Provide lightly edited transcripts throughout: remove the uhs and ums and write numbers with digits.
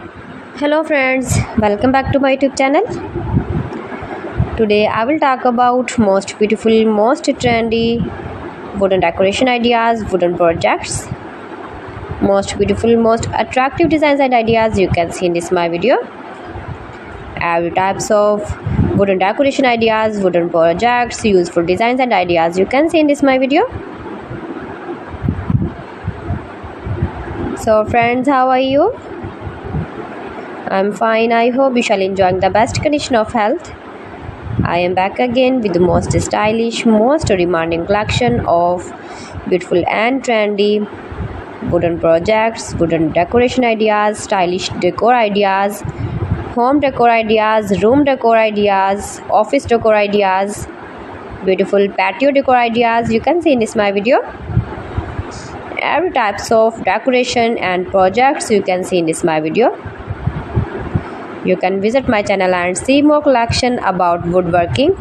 Hello friends, welcome back to my YouTube channel. Today I will talk about most beautiful, most trendy wooden decoration ideas, wooden projects, most beautiful, most attractive designs and ideas you can see in this my video. Every types of wooden decoration ideas, wooden projects, useful designs and ideas you can see in this my video. So friends, how are you? I'm fine. I hope you shall enjoy the best condition of health. I am back again with the most stylish, most demanding collection of beautiful and trendy wooden projects, wooden decoration ideas, stylish decor ideas, home decor ideas, room decor ideas, office decor ideas, beautiful patio decor ideas you can see in this my video. Every types of decoration and projects you can see in this my video. You can visit my channel and see more collection about woodworking.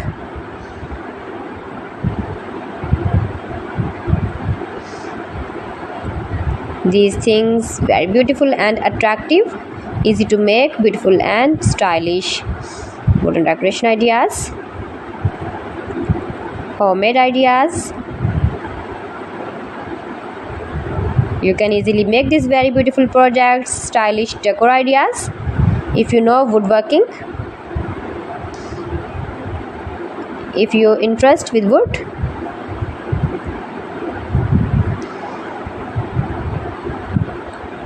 These things very beautiful and attractive, easy to make, beautiful and stylish wooden decoration ideas, homemade ideas. You can easily make these very beautiful projects, stylish decor ideas if you know woodworking. If you interest with wood,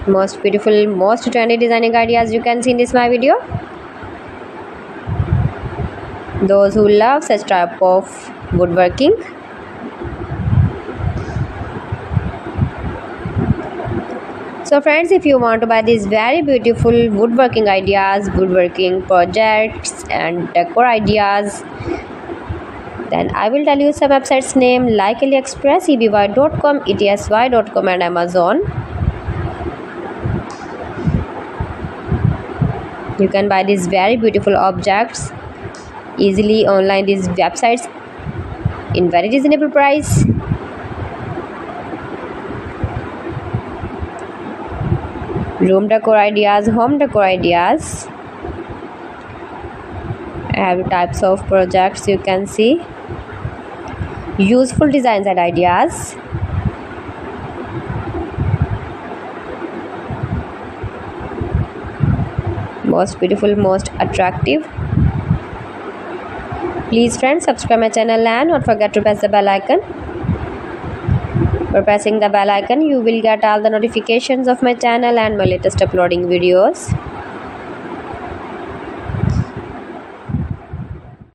most beautiful, most trendy designing ideas you can see in this my video. Those who love such type of woodworking, so friends, if you want to buy these very beautiful woodworking ideas, woodworking projects and decor ideas, then I will tell you some websites name like AliExpress, eby.com, etsy.com and Amazon. You can buy these very beautiful objects easily online these websites in very reasonable price. Room decor ideas, home decor ideas, every types of projects you can see, useful designs and ideas, most beautiful, most attractive. Please friends, subscribe my channel and don't forget to press the bell icon. For pressing the bell icon, you will get all the notifications of my channel and my latest uploading videos.